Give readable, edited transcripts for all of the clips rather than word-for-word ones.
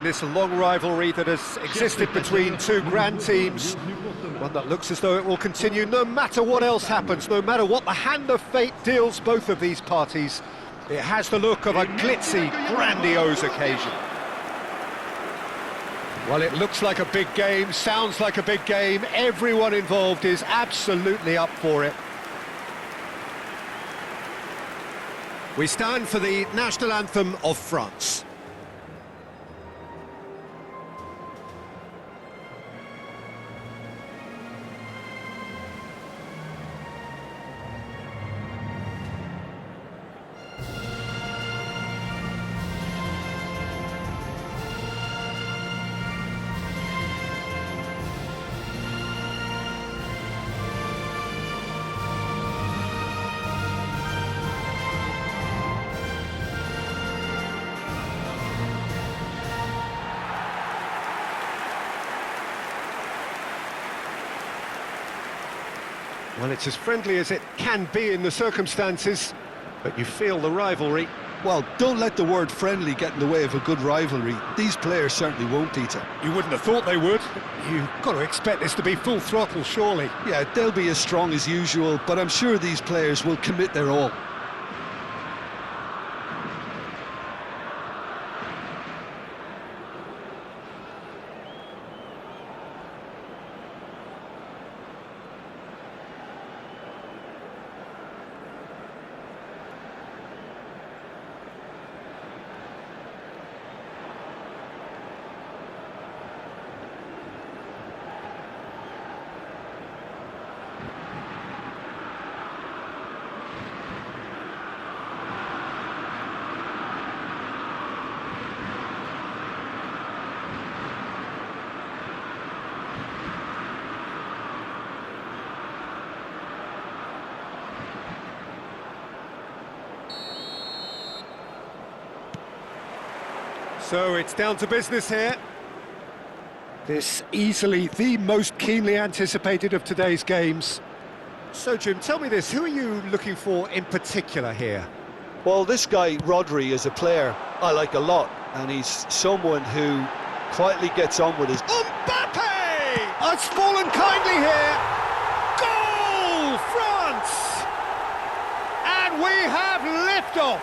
This long rivalry that has existed between two grand teams, one that looks as though it will continue no matter what else happens, no matter what the hand of fate deals both of these parties. It has the look of a glitzy, grandiose occasion. Well, it looks like a big game, sounds like a big game. Everyone involved is absolutely up for it. We stand for the national anthem of France. Well, it's as friendly as it can be in the circumstances, but you feel the rivalry. Well, don't let the word friendly get in the way of a good rivalry. These players certainly won't, Peter. You wouldn't have thought they would. You've got to expect this to be full throttle, surely. Yeah, they'll be as strong as usual, but I'm sure these players will commit their all. So it's down to business here. This easily the most keenly anticipated of today's games. So Jim, tell me this, who are you looking for in particular here? Well, this guy, Rodri, is a player I like a lot, and he's someone who quietly gets on with his... Mbappe! Has fallen kindly here. Goal, France! And we have liftoff.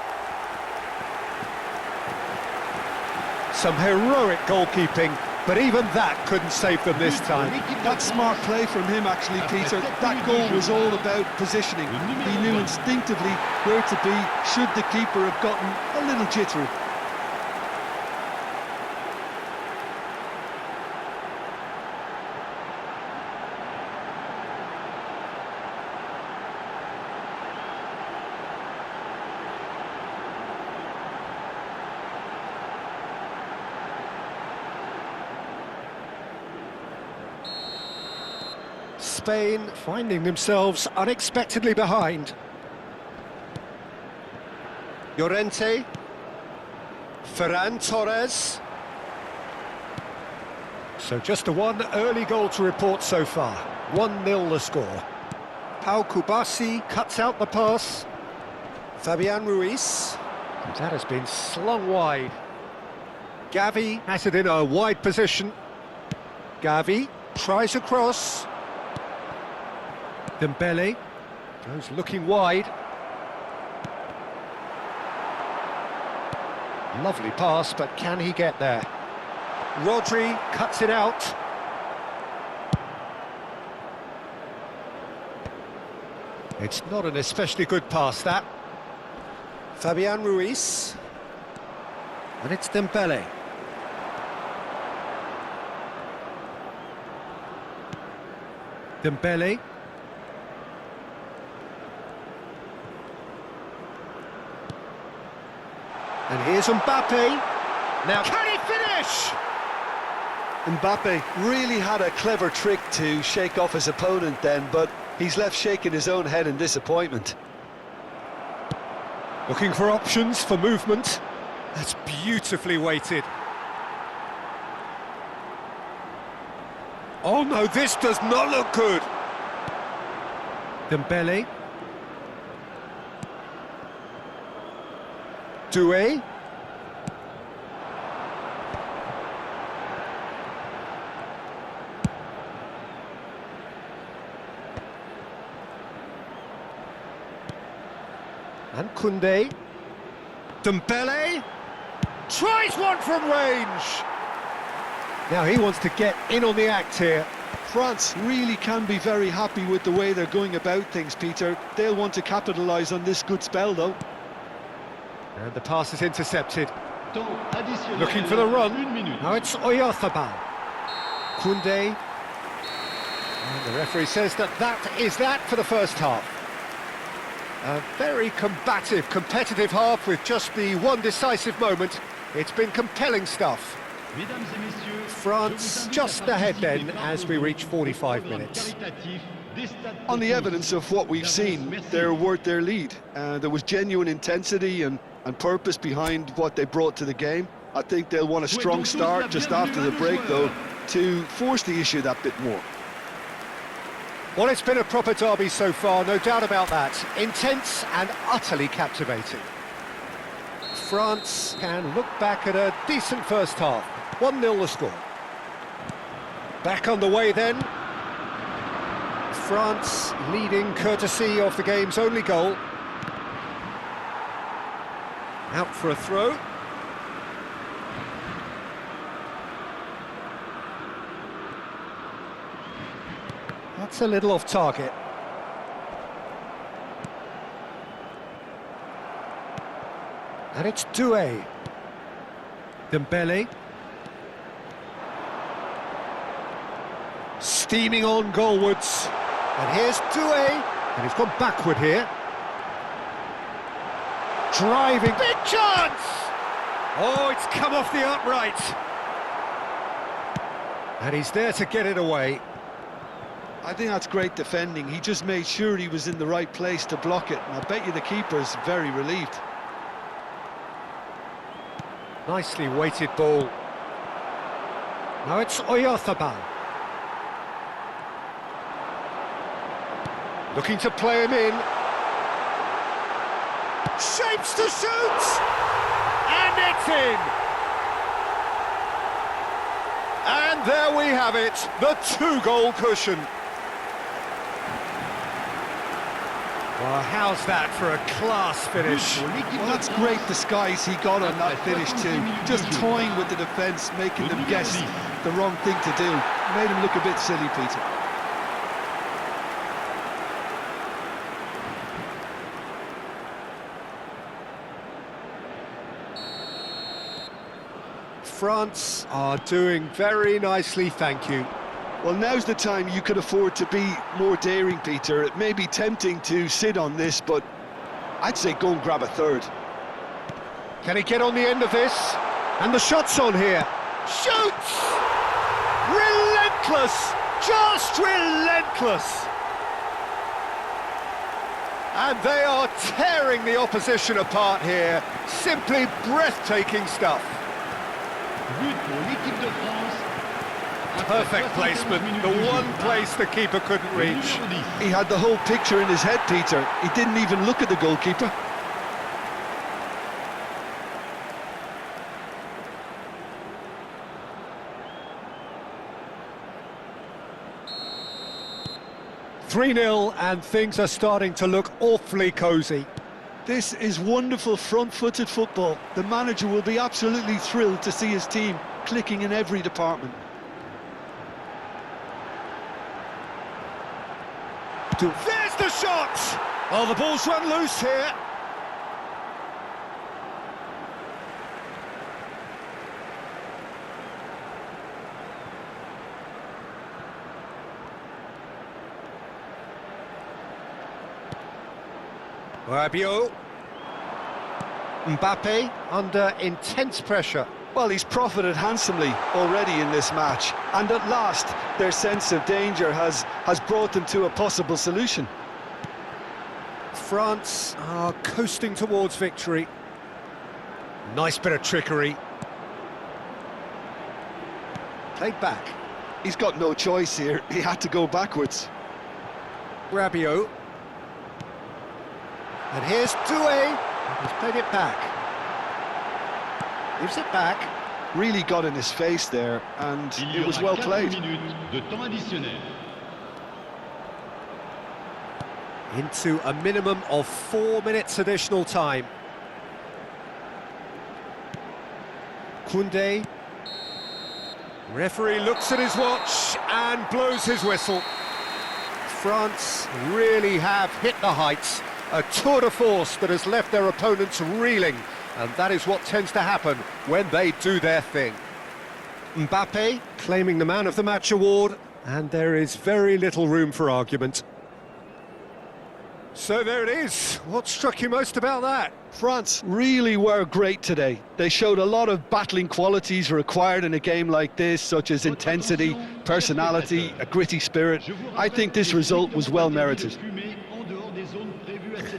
Some heroic goalkeeping, but even that couldn't save them this time. That's smart play from him, actually, Peter. That goal was all about positioning. He knew instinctively where to be, should the keeper have gotten a little jittery. Spain finding themselves unexpectedly behind. Llorente, Ferran Torres. So just a one early goal to report so far. 1-0 the score. Pau Kubasi cuts out the pass. Fabian Ruiz. And that has been slung wide. Gavi has it in a wide position. Gavi tries across. Dembele goes looking wide. Lovely pass, but can he get there? Rodri cuts it out. It's not an especially good pass, that. Fabian Ruiz. And it's Dembele. Dembele. And here's Mbappe. Now, can he finish? Mbappe really had a clever trick to shake off his opponent then, but he's left shaking his own head in disappointment. Looking for options for movement. That's beautifully weighted. Oh no, this does not look good. Dembele. Doué. And Koundé. Dembele. Tries one from range. Now he wants to get in on the act here. France really can be very happy with the way they're going about things, Peter. They'll want to capitalise on this good spell, though. And the pass is intercepted. Looking for the run. Now it's Oyarzabal. Koundé. And the referee says that is that for the first half. A very combative, competitive half with just the one decisive moment. It's been compelling stuff. France just ahead then as we reach 45 minutes. On the evidence of what we've seen, they're worth their lead. There was genuine intensity and purpose behind what they brought to the game. I think they'll want a strong start just after the break, though, to force the issue that bit more. Well, it's been a proper derby so far, no doubt about that. Intense and utterly captivating. France can look back at a decent first half. 1-0 the score. Back on the way then. France leading courtesy of the game's only goal. Out for a throw. That's a little off target. And it's Doué. Dembele. Steaming on goalwards. And here's Doué. And he's gone backward here. Driving. Big chance! Oh, it's come off the upright. And he's there to get it away. I think that's great defending. He just made sure he was in the right place to block it. And I bet you the keeper's very relieved. Nicely weighted ball. Now it's Oyarzabal. Looking to play him in. Shapes to shoot! And it's in! And there we have it, the two-goal cushion. Well, how's that for a class finish? Well, that's great disguise he got on that finish too. Just toying with the defence, making them guess the wrong thing to do. Made him look a bit silly, Peter. France are doing very nicely, thank you. Well, now's the time you could afford to be more daring, Peter. It may be tempting to sit on this, but I'd say go and grab a third. Can he get on the end of this? And the shot's on here. Shoots! Relentless! Just relentless! And they are tearing the opposition apart here. Simply breathtaking stuff. Perfect placement, the one place the keeper couldn't reach. He had the whole picture in his head, Peter. He didn't even look at the goalkeeper. "3-0 and things are starting to look awfully cosy. This is wonderful front-footed football. The manager will be absolutely thrilled to see his team clicking in every department. There's the shot! Oh, the ball's run loose here. Rabiot. Mbappe under intense pressure. Well, he's profited handsomely already in this match, and at last their sense of danger has brought them to a possible solution. France are coasting towards victory. Nice bit of trickery. Played back. He's got no choice here. He had to go backwards. Rabiot. And here's Doué. He's played it back. Gives it back. Really got in his face there, and it was well played. into a minimum of 4 minutes additional time. Koundé. Referee looks at his watch and blows his whistle. France really have hit the heights. A tour de force that has left their opponents reeling. And that is what tends to happen when they do their thing. Mbappe claiming the Man of the Match award, and there is very little room for argument. So there it is. What struck you most about that? France really were great today. They showed a lot of battling qualities required in a game like this, such as intensity, personality, a gritty spirit. I think this result was well merited.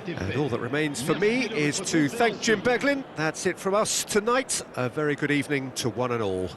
And all that remains for me is to thank Jim Beglin. That's it from us tonight. A very good evening to one and all.